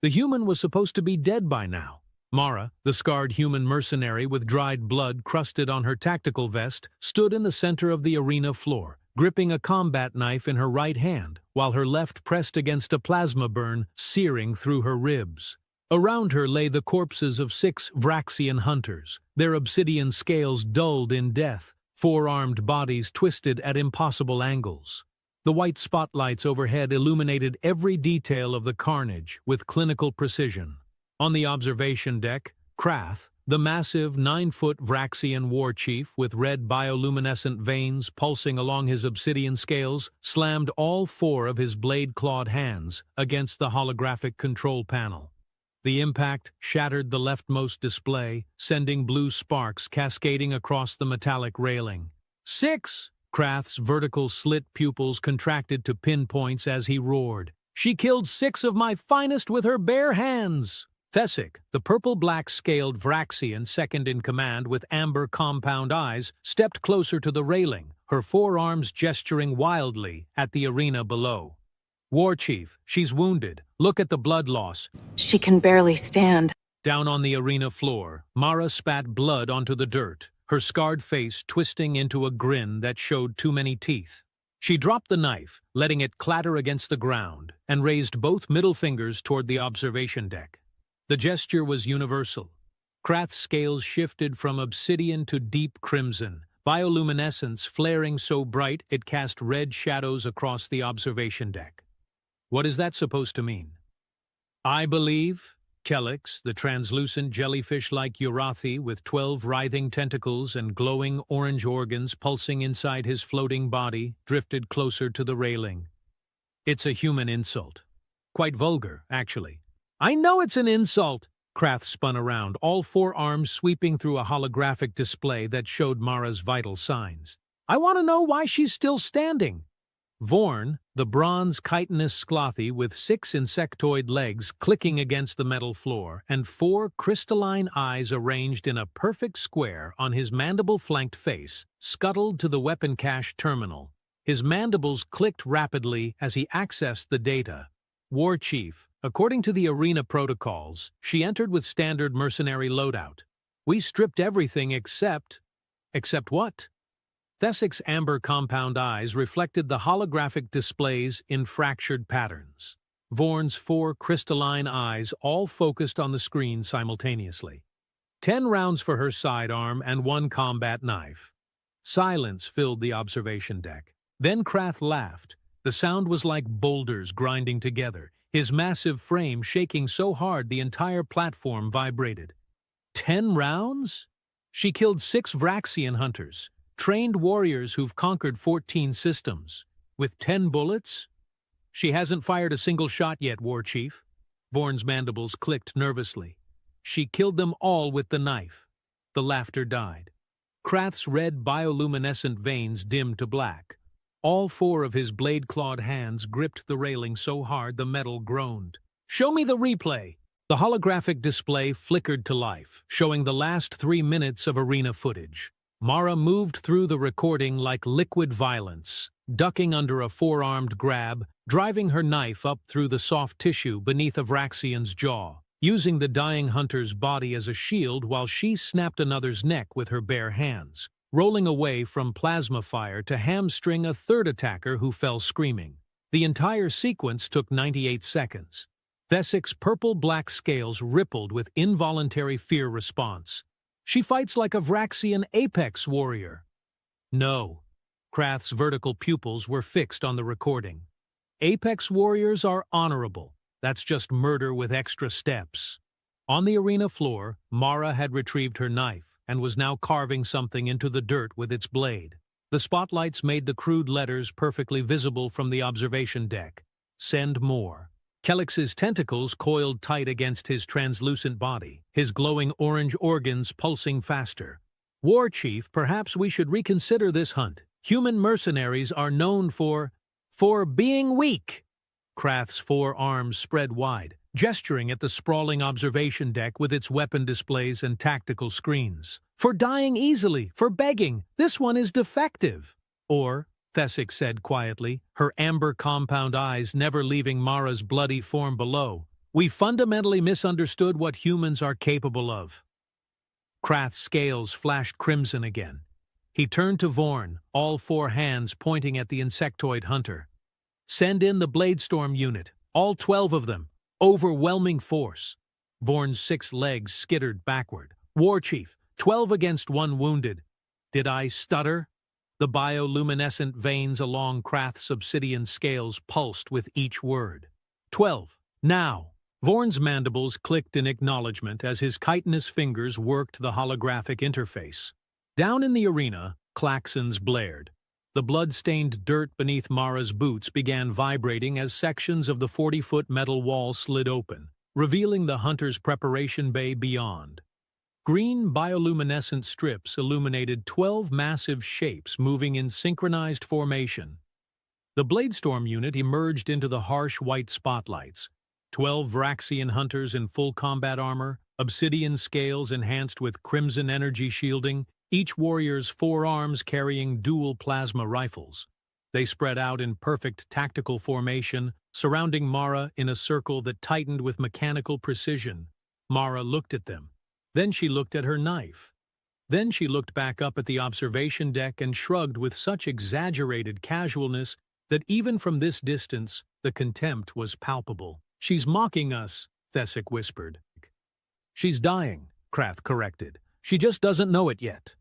The human was supposed to be dead by now. Mara, the scarred human mercenary with dried blood crusted on her tactical vest, stood in the center of the arena floor, gripping a combat knife in her right hand, while her left pressed against a plasma burn, searing through her ribs. Around her lay the corpses of 6 Vraxian hunters, their obsidian scales dulled in death, four-armed bodies twisted at impossible angles. The white spotlights overhead illuminated every detail of the carnage with clinical precision. On the observation deck, Krath, the massive 9-foot Vraxian war chief with red bioluminescent veins pulsing along his obsidian scales, slammed all 4 of his blade-clawed hands against the holographic control panel. The impact shattered the leftmost display, sending blue sparks cascading across the metallic railing. 6! Krath's vertical slit pupils contracted to pinpoints as he roared. She killed 6 of my finest with her bare hands! Thesic, the purple-black scaled Vraxian second in command with amber compound eyes, stepped closer to the railing, her forearms gesturing wildly at the arena below. War Chief, she's wounded. Look at the blood loss. She can barely stand. Down on the arena floor, Mara spat blood onto the dirt, her scarred face twisting into a grin that showed too many teeth. She dropped the knife, letting it clatter against the ground, and raised both middle fingers toward the observation deck. The gesture was universal. Krath's scales shifted from obsidian to deep crimson, bioluminescence flaring so bright it cast red shadows across the observation deck. What is that supposed to mean? I believe, Kelix, the translucent jellyfish-like Urathi with 12 writhing tentacles and glowing orange organs pulsing inside his floating body, drifted closer to the railing. It's a human insult. Quite vulgar, actually. I know it's an insult! Krath spun around, all 4 arms sweeping through a holographic display that showed Mara's vital signs. I want to know why she's still standing. Vorn, the bronze chitinous Sclothy with 6 insectoid legs clicking against the metal floor and 4 crystalline eyes arranged in a perfect square on his mandible-flanked face, scuttled to the weapon cache terminal. His mandibles clicked rapidly as he accessed the data. War Chief, according to the arena protocols, she entered with standard mercenary loadout. We stripped everything except... Except what? Thesic's amber compound eyes reflected the holographic displays in fractured patterns. Vorn's 4 crystalline eyes all focused on the screen simultaneously. 10 rounds for her sidearm and 1 combat knife. Silence filled the observation deck. Then Krath laughed. The sound was like boulders grinding together, his massive frame shaking so hard the entire platform vibrated. 10 rounds? She killed 6 Vraxian hunters, trained warriors who've conquered 14 systems. With 10 bullets? She hasn't fired a single shot yet, War Chief. Vorn's mandibles clicked nervously. She killed them all with the knife. The laughter died. Krath's red bioluminescent veins dimmed to black. All 4 of his blade-clawed hands gripped the railing so hard the metal groaned. Show me the replay! The holographic display flickered to life, showing the last 3 minutes of arena footage. Mara moved through the recording like liquid violence, ducking under a 4-armed grab, driving her knife up through the soft tissue beneath a Vraxian's jaw, using the dying hunter's body as a shield while she snapped another's neck with her bare hands, rolling away from plasma fire to hamstring a 3rd attacker who fell screaming. The entire sequence took 98 seconds. Thesic's purple-black scales rippled with involuntary fear response. She fights like a Vraxian apex warrior. No. Krath's vertical pupils were fixed on the recording. Apex warriors are honorable. That's just murder with extra steps. On the arena floor, Mara had retrieved her knife and was now carving something into the dirt with its blade. The spotlights made the crude letters perfectly visible from the observation deck. Send more. Kelix's tentacles coiled tight against his translucent body, his glowing orange organs pulsing faster. War Chief, perhaps we should reconsider this hunt. Human mercenaries are known for being weak. Krath's 4 arms spread wide, gesturing at the sprawling observation deck with its weapon displays and tactical screens. For dying easily, for begging, this one is defective. Or, Thesic said quietly, her amber compound eyes never leaving Mara's bloody form below. We fundamentally misunderstood what humans are capable of. Krath's scales flashed crimson again. He turned to Vorn, all four hands pointing at the insectoid hunter. Send in the Bladestorm unit, all 12 of them. Overwhelming force. Vorn's 6 legs skittered backward. War Chief, 12 against 1 wounded. Did I stutter? The bioluminescent veins along Krath's obsidian scales pulsed with each word. 12. Now. Vorn's mandibles clicked in acknowledgement as his chitinous fingers worked the holographic interface. Down in the arena, klaxons blared. The blood-stained dirt beneath Mara's boots began vibrating as sections of the 40-foot metal wall slid open, revealing the hunter's preparation bay beyond. Green bioluminescent strips illuminated 12 massive shapes moving in synchronized formation. The Bladestorm unit emerged into the harsh white spotlights. 12 Vraxian hunters in full combat armor, obsidian scales enhanced with crimson energy shielding, each warrior's 4 arms carrying dual plasma rifles. They spread out in perfect tactical formation, surrounding Mara in a circle that tightened with mechanical precision. Mara looked at them. Then she looked at her knife. Then she looked back up at the observation deck and shrugged with such exaggerated casualness that even from this distance, the contempt was palpable. "She's mocking us," Thesic whispered. "She's dying," Krath corrected. "She just doesn't know it yet."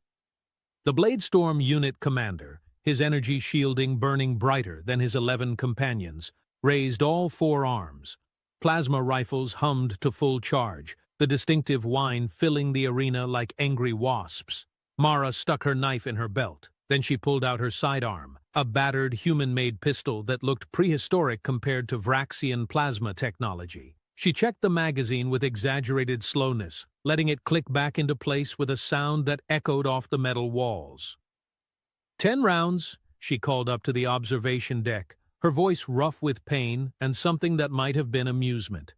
The Bladestorm unit commander, his energy shielding burning brighter than his 11 companions, raised all 4 arms. Plasma rifles hummed to full charge, the distinctive whine filling the arena like angry wasps. Mara stuck her knife in her belt. Then she pulled out her sidearm, a battered human-made pistol that looked prehistoric compared to Vraxian plasma technology. She checked the magazine with exaggerated slowness, letting it click back into place with a sound that echoed off the metal walls. 10 rounds, she called up to the observation deck, her voice rough with pain and something that might have been amusement.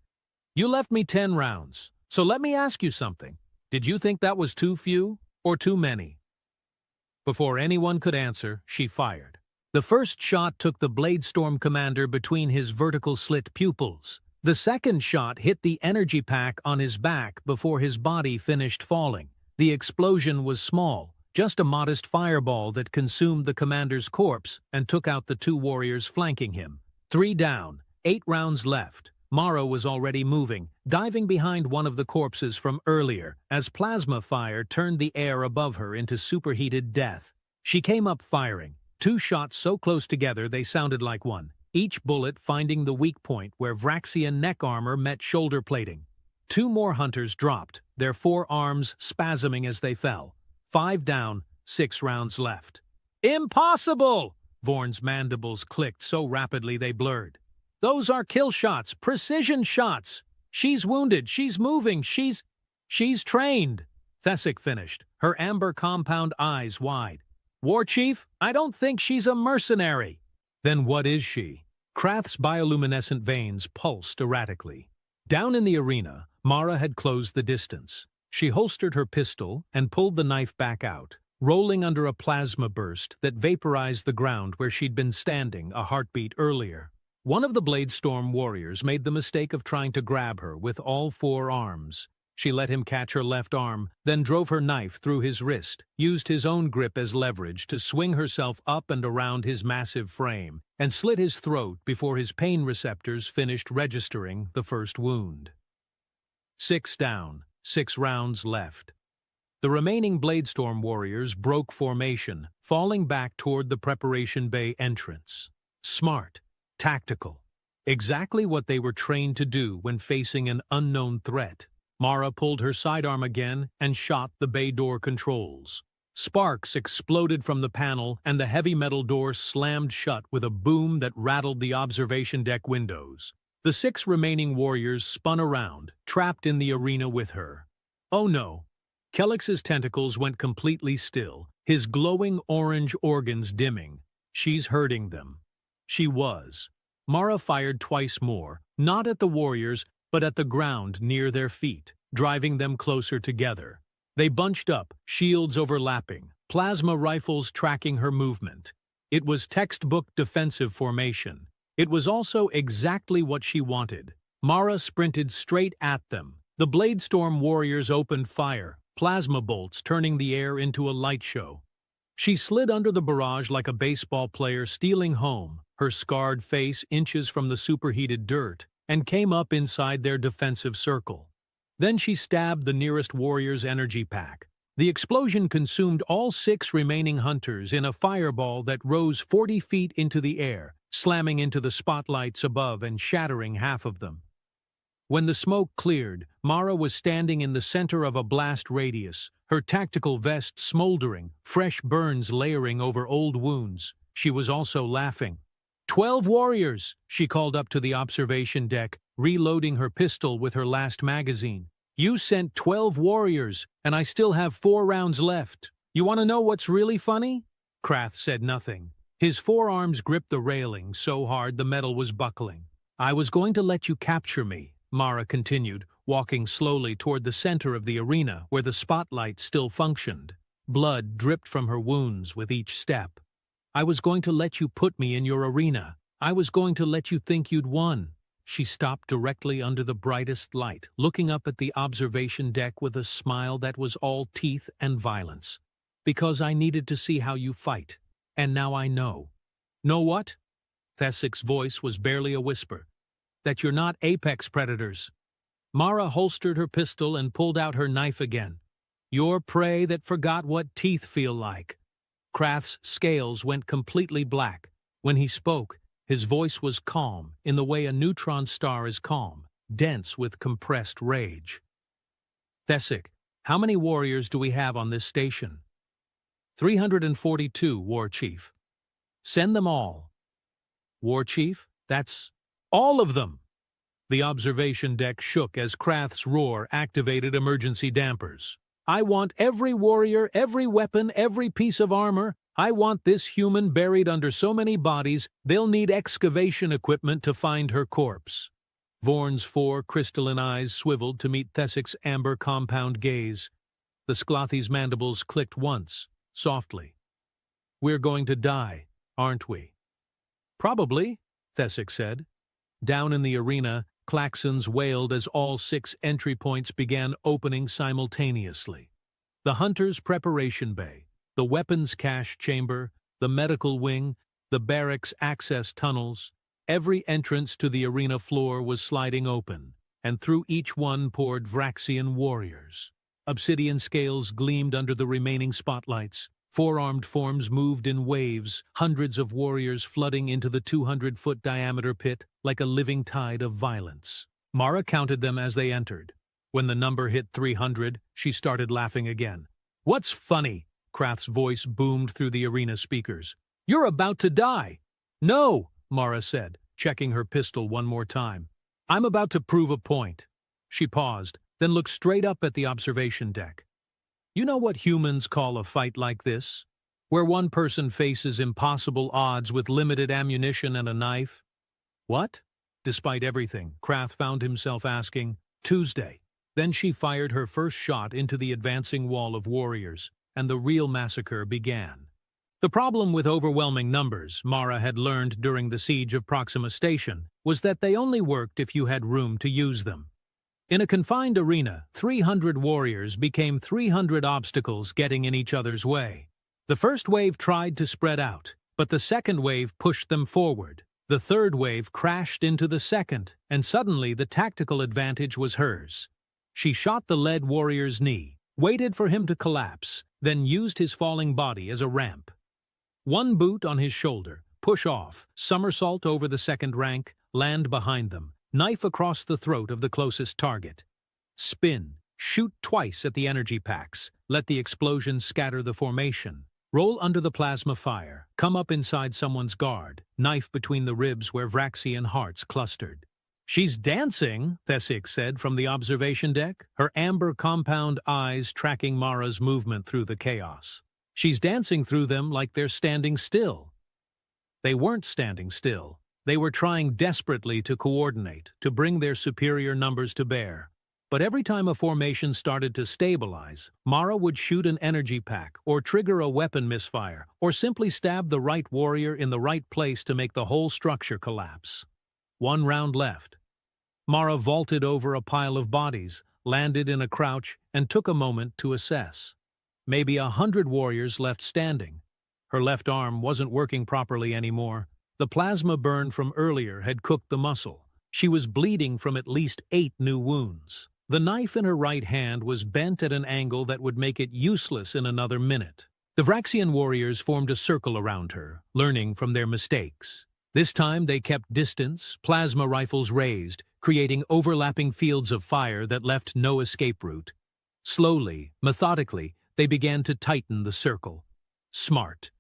"You left me 10 rounds, so let me ask you something. Did you think that was too few or too many?" Before anyone could answer, she fired. The first shot took the Bladestorm commander between his vertical slit pupils. The second shot hit the energy pack on his back before his body finished falling. The explosion was small, just a modest fireball that consumed the commander's corpse and took out the 2 warriors flanking him. 3 down, 8 rounds left. Mara was already moving, diving behind one of the corpses from earlier, as plasma fire turned the air above her into superheated death. She came up firing, 2 shots so close together they sounded like one, each bullet finding the weak point where Vraxian neck armor met shoulder plating. 2 more hunters dropped, their 4 arms spasming as they fell. 5 down, 6 rounds left. "Impossible!" Vorn's mandibles clicked so rapidly they blurred. "Those are kill shots, precision shots. She's wounded, she's moving, she's trained." Thesic finished, her amber compound eyes wide. "War Chief, I don't think she's a mercenary." "Then what is she?" Krath's bioluminescent veins pulsed erratically. Down in the arena, Mara had closed the distance. She holstered her pistol and pulled the knife back out, rolling under a plasma burst that vaporized the ground where she'd been standing a heartbeat earlier. One of the Bladestorm warriors made the mistake of trying to grab her with all 4 arms. She let him catch her left arm, then drove her knife through his wrist, used his own grip as leverage to swing herself up and around his massive frame, and slit his throat before his pain receptors finished registering the first wound. 6 down, 6 rounds left. The remaining Bladestorm warriors broke formation, falling back toward the preparation bay entrance. Smart. Tactical. Exactly what they were trained to do when facing an unknown threat. Mara pulled her sidearm again and shot the bay door controls. Sparks exploded from the panel and the heavy metal door slammed shut with a boom that rattled the observation deck windows. The 6 remaining warriors spun around, trapped in the arena with her. Oh no. Kellix's tentacles went completely still, his glowing orange organs dimming. She's hurting them. She was. Mara fired twice more, not at the warriors, but at the ground near their feet, driving them closer together. They bunched up, shields overlapping, plasma rifles tracking her movement. It was textbook defensive formation. It was also exactly what she wanted. Mara sprinted straight at them. The Bladestorm warriors opened fire, plasma bolts turning the air into a light show. She slid under the barrage like a baseball player stealing home, her scarred face inches from the superheated dirt, and came up inside their defensive circle. Then she stabbed the nearest warrior's energy pack. The explosion consumed all 6 remaining hunters in a fireball that rose 40 feet into the air, slamming into the spotlights above and shattering half of them. When the smoke cleared, Mara was standing in the center of a blast radius, her tactical vest smoldering, fresh burns layering over old wounds. She was also laughing. 12 warriors, she called up to the observation deck, reloading her pistol with her last magazine. You sent 12 warriors, and I still have 4 rounds left. You want to know what's really funny? Krath said nothing. His forearms gripped the railing so hard the metal was buckling. I was going to let you capture me, Mara continued, walking slowly toward the center of the arena where the spotlight still functioned. Blood dripped from her wounds with each step. I was going to let you put me in your arena. I was going to let you think you'd won. She stopped directly under the brightest light, looking up at the observation deck with a smile that was all teeth and violence. Because I needed to see how you fight. And now I know. Know what? Thesik's voice was barely a whisper. That you're not apex predators. Mara holstered her pistol and pulled out her knife again. You're prey that forgot what teeth feel like. Krath's scales went completely black. When he spoke, his voice was calm, in the way a neutron star is calm, dense with compressed rage. Thesik, how many warriors do we have on this station? 342, War Chief. Send them all. War Chief? That's all of them! The observation deck shook as Krath's roar activated emergency dampers. I want every warrior, every weapon, every piece of armor. I want this human buried under so many bodies, they'll need excavation equipment to find her corpse. Vorn's 4 crystalline eyes swiveled to meet Thesik's amber compound gaze. The Sklathi's mandibles clicked once, softly. We're going to die, aren't we? Probably, Thesik said. Down in the arena, klaxons wailed as all 6 entry points began opening simultaneously. The Hunter's Preparation Bay, the weapons cache chamber, the medical wing, the barracks access tunnels, every entrance to the arena floor was sliding open, and through each one poured Vraxian warriors. Obsidian scales gleamed under the remaining spotlights. Four-armed forms moved in waves, hundreds of warriors flooding into the 200-foot diameter pit like a living tide of violence. Mara counted them as they entered. When the number hit 300, she started laughing again. What's funny? Krath's voice boomed through the arena speakers. You're about to die. No, Mara said, checking her pistol one more time. I'm about to prove a point. She paused, then looked straight up at the observation deck. You know what humans call a fight like this? Where one person faces impossible odds with limited ammunition and a knife? What? Despite everything, Krath found himself asking, Tuesday. Then she fired her first shot into the advancing wall of warriors, and the real massacre began. The problem with overwhelming numbers, Mara had learned during the siege of Proxima Station, was that they only worked if you had room to use them. In a confined arena, 300 warriors became 300 obstacles getting in each other's way. The first wave tried to spread out, but the second wave pushed them forward. The third wave crashed into the second, and suddenly the tactical advantage was hers. She shot the lead warrior's knee, waited for him to collapse, then used his falling body as a ramp. One boot on his shoulder, push off, somersault over the second rank, land behind them. Knife across the throat of the closest target. Spin, shoot twice at the energy packs, let the explosion scatter the formation. Roll under the plasma fire, come up inside someone's guard, knife between the ribs where Vraxian hearts clustered. She's dancing, Thesik said from the observation deck, her amber compound eyes tracking Mara's movement through the chaos. She's dancing through them like they're standing still. They weren't standing still. They were trying desperately to coordinate, to bring their superior numbers to bear. But every time a formation started to stabilize, Mara would shoot an energy pack, or trigger a weapon misfire, or simply stab the right warrior in the right place to make the whole structure collapse. 1 round left. Mara vaulted over a pile of bodies, landed in a crouch, and took a moment to assess. Maybe 100 warriors left standing. Her left arm wasn't working properly anymore. The plasma burn from earlier had cooked the muscle. She was bleeding from at least 8 new wounds. The knife in her right hand was bent at an angle that would make it useless in another minute. The Vraxian warriors formed a circle around her, learning from their mistakes. This time they kept distance, plasma rifles raised, creating overlapping fields of fire that left no escape route. Slowly, methodically, they began to tighten the circle. Smart.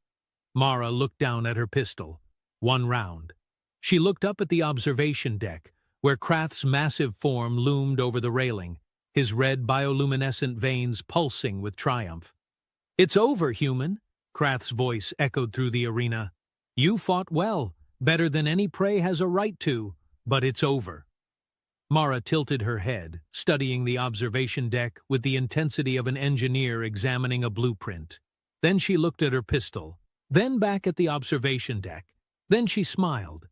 Mara looked down at her pistol. 1 round. She looked up at the observation deck, where Krath's massive form loomed over the railing, his red bioluminescent veins pulsing with triumph. "It's over, human," Krath's voice echoed through the arena. "You fought well, better than any prey has a right to, but it's over." Mara tilted her head, studying the observation deck with the intensity of an engineer examining a blueprint. Then she looked at her pistol, then back at the observation deck. Then she smiled.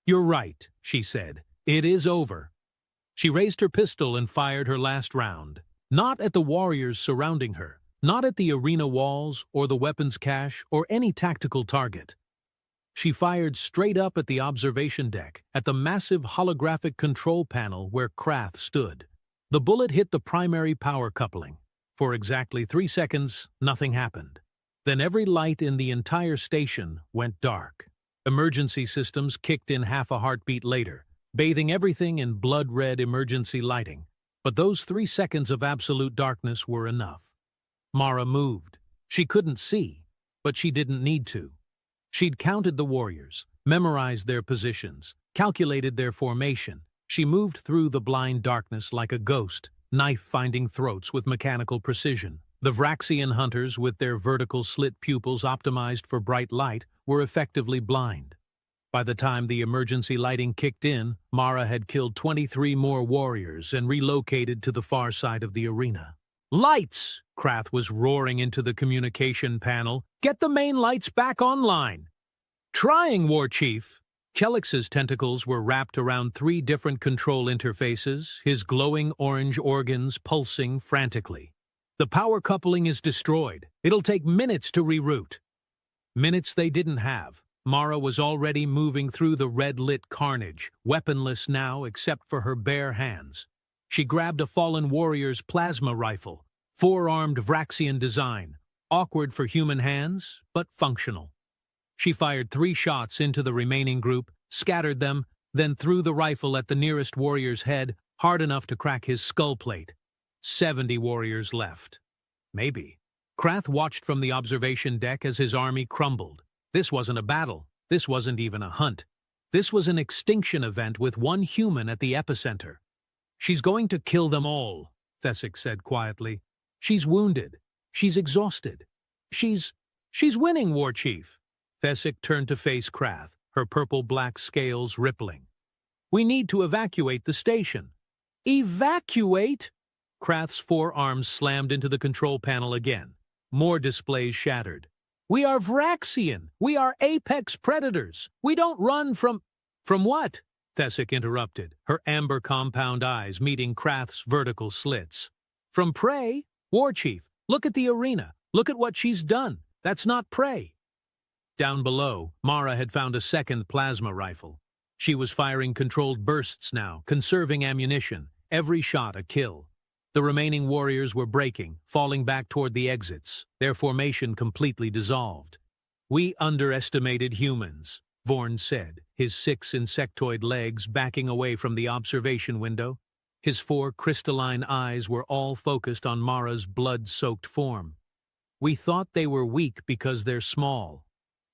"You're right," she said. "It is over." She raised her pistol and fired her last round. Not at the warriors surrounding her, not at the arena walls or the weapons cache or any tactical target. She fired straight up at the observation deck, at the massive holographic control panel where Krath stood. The bullet hit the primary power coupling. For exactly 3 seconds, nothing happened. Then every light in the entire station went dark. Emergency systems kicked in half a heartbeat later, bathing everything in blood-red emergency lighting. But those 3 seconds of absolute darkness were enough. Mara moved. She couldn't see, but she didn't need to. She'd counted the warriors, memorized their positions, calculated their formation. She moved through the blind darkness like a ghost, knife-finding throats with mechanical precision. The Vraxian hunters, with their vertical slit pupils optimized for bright light, were effectively blind. By the time the emergency lighting kicked in, Mara had killed 23 more warriors and relocated to the far side of the arena. "Lights!" Krath was roaring into the communication panel. "Get the main lights back online!" "Trying, War Chief!" Kellix's tentacles were wrapped around 3 different control interfaces, his glowing orange organs pulsing frantically. "The power coupling is destroyed. It'll take minutes to reroute." Minutes they didn't have. Mara was already moving through the red-lit carnage, weaponless now except for her bare hands. She grabbed a fallen warrior's plasma rifle, 4-armed Vraxian design, awkward for human hands, but functional. She fired 3 shots into the remaining group, scattered them, then threw the rifle at the nearest warrior's head, hard enough to crack his skull plate. 70 warriors left. Maybe. Krath watched from the observation deck as his army crumbled. This wasn't a battle. This wasn't even a hunt. This was an extinction event with 1 human at the epicenter. "She's going to kill them all," Thesic said quietly. "She's wounded. She's exhausted. She's winning, War Chief." Thesic turned to face Krath, her purple-black scales rippling. "We need to evacuate the station." "Evacuate?" Krath's 4 arms slammed into the control panel again. More displays shattered. "We are Vraxian. We are apex predators. We don't run from—" "From what?" Thesic interrupted, her amber compound eyes meeting Krath's vertical slits. "From prey? War Chief, look at the arena. Look at what she's done. That's not prey." Down below, Mara had found a second plasma rifle. She was firing controlled bursts now, conserving ammunition, every shot a kill. The remaining warriors were breaking, falling back toward the exits, their formation completely dissolved. "We underestimated humans," Vorn said, his 6 insectoid legs backing away from the observation window. His 4 crystalline eyes were all focused on Mara's blood-soaked form. "We thought they were weak because they're small.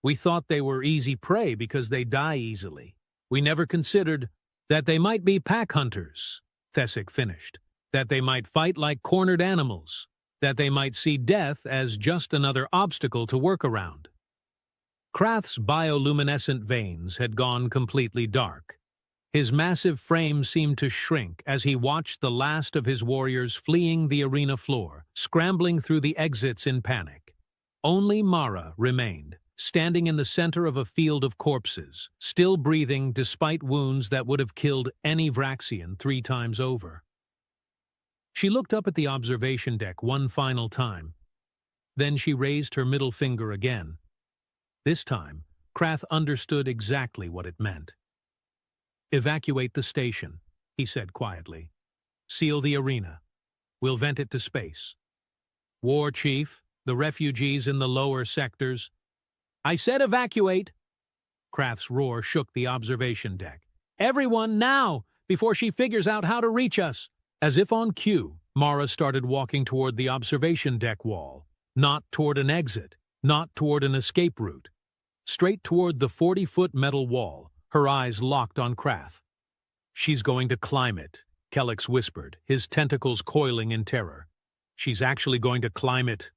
We thought they were easy prey because they die easily. We never considered that they might be pack hunters," Thesic finished. "That they might fight like cornered animals. That they might see death as just another obstacle to work around." Krath's bioluminescent veins had gone completely dark. His massive frame seemed to shrink as he watched the last of his warriors fleeing the arena floor, scrambling through the exits in panic. Only Mara remained, standing in the center of a field of corpses, still breathing despite wounds that would have killed any Vraxian 3 times over. She looked up at the observation deck one final time. Then she raised her middle finger again. This time, Krath understood exactly what it meant. "Evacuate the station," he said quietly. "Seal the arena. We'll vent it to space. War Chief, the refugees in the lower sectors—" "I said evacuate!" Krath's roar shook the observation deck. "Everyone, now, before she figures out how to reach us!" As if on cue, Mara started walking toward the observation deck wall. Not toward an exit, not toward an escape route. Straight toward the 40-foot metal wall, her eyes locked on Krath. "She's going to climb it," Kellex whispered, his tentacles coiling in terror. "She's actually going to climb it."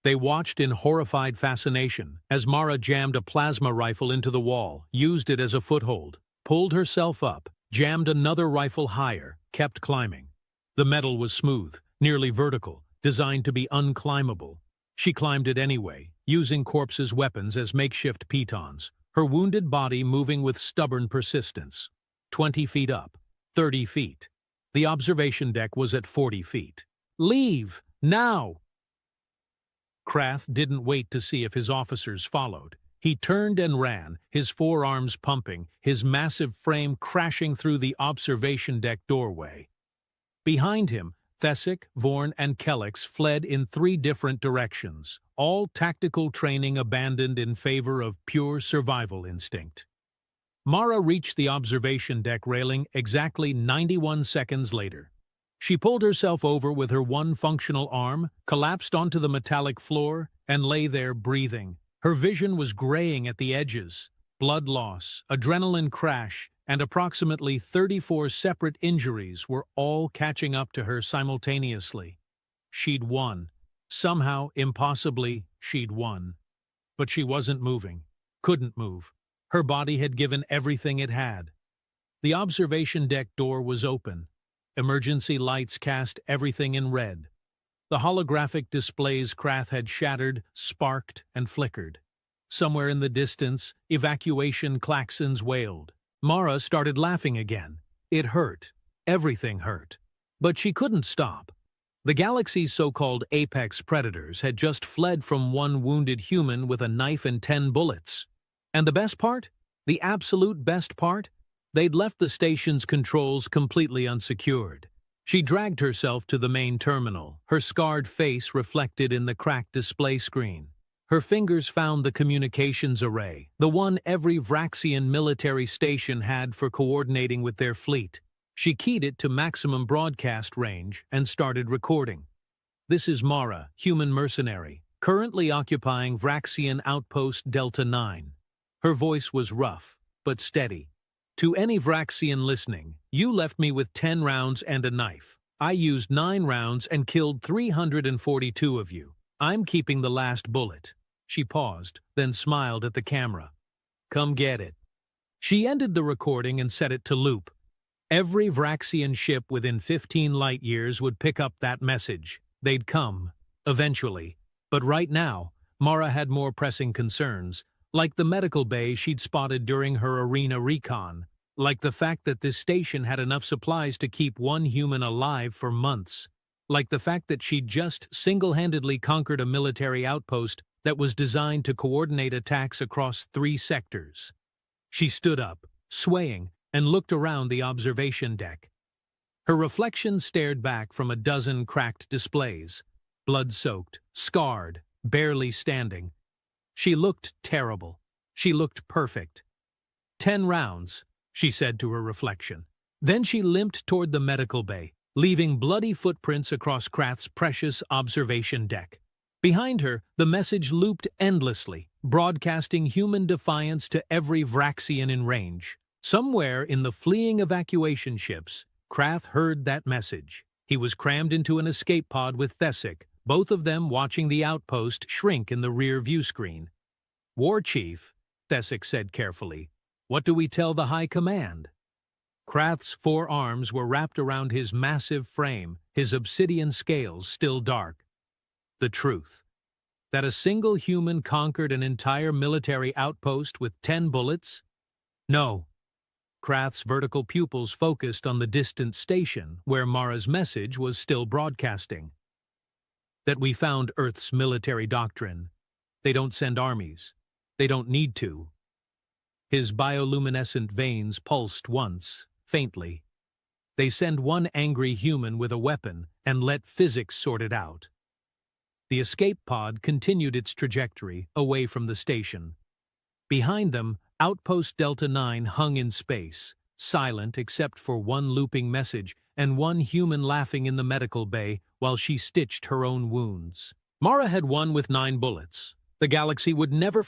They watched in horrified fascination as Mara jammed a plasma rifle into the wall, used it as a foothold, pulled herself up, jammed another rifle higher, kept climbing. The metal was smooth, nearly vertical, designed to be unclimbable. She climbed it anyway, using corpses' weapons as makeshift pitons, her wounded body moving with stubborn persistence. 20 feet up, 30 feet. The observation deck was at 40 feet. "Leave! Now!" Krath didn't wait to see if his officers followed. He turned and ran, his forearms pumping, his massive frame crashing through the observation deck doorway. Behind him, Thesic, Vorn, and Kellex fled in 3 different directions, all tactical training abandoned in favor of pure survival instinct. Mara reached the observation deck railing exactly 91 seconds later. She pulled herself over with her one functional arm, collapsed onto the metallic floor, and lay there breathing. Her vision was graying at the edges. Blood loss, adrenaline crash, and approximately 34 separate injuries were all catching up to her simultaneously. She'd won. Somehow, impossibly, she'd won. But she wasn't moving. Couldn't move. Her body had given everything it had. The observation deck door was open. Emergency lights cast everything in red. The holographic displays Krath had shattered, sparked, and flickered. Somewhere in the distance, evacuation klaxons wailed. Mara started laughing again. It hurt. Everything hurt. But she couldn't stop. The galaxy's so-called apex predators had just fled from one wounded human with a knife and 10 bullets. And the best part? The absolute best part? They'd left the station's controls completely unsecured. She dragged herself to the main terminal, her scarred face reflected in the cracked display screen. Her fingers found the communications array, the one every Vraxian military station had for coordinating with their fleet. She keyed it to maximum broadcast range and started recording. "This is Mara, human mercenary, currently occupying Vraxian Outpost Delta 9. Her voice was rough, but steady. "To any Vraxian listening, you left me with 10 rounds and a knife. I used 9 rounds and killed 342 of you. I'm keeping the last bullet." She paused, then smiled at the camera. "Come get it." She ended the recording and set it to loop. Every Vraxian ship within 15 light-years would pick up that message. They'd come, eventually. But right now, Mara had more pressing concerns, like the medical bay she'd spotted during her arena recon, like the fact that this station had enough supplies to keep one human alive for months, like the fact that she'd just single-handedly conquered a military outpost that was designed to coordinate attacks across 3 sectors. She stood up, swaying, and looked around the observation deck. Her reflection stared back from a dozen cracked displays, blood-soaked, scarred, barely standing. She looked terrible. She looked perfect. 10 rounds, she said to her reflection. Then she limped toward the medical bay, leaving bloody footprints across Krath's precious observation deck. Behind her, the message looped endlessly, broadcasting human defiance to every Vraxian in range. Somewhere in the fleeing evacuation ships, Krath heard that message. He was crammed into an escape pod with Thesic, both of them watching the outpost shrink in the rear view screen. "War Chief," Thesic said carefully, "what do we tell the High Command?" Krath's 4 arms were wrapped around his massive frame, his obsidian scales still dark. "The truth." That a single human conquered an entire military outpost with 10 bullets? No. Krath's vertical pupils focused on the distant station where Mara's message was still broadcasting. That we found Earth's military doctrine. They don't send armies. They don't need to. His bioluminescent veins pulsed once, faintly. They send one angry human with a weapon and let physics sort it out. The escape pod continued its trajectory away from the station. Behind them, Outpost Delta 9 hung in space, silent except for one looping message and one human laughing in the medical bay while she stitched her own wounds. Mara had won with 9 bullets. The galaxy would never forget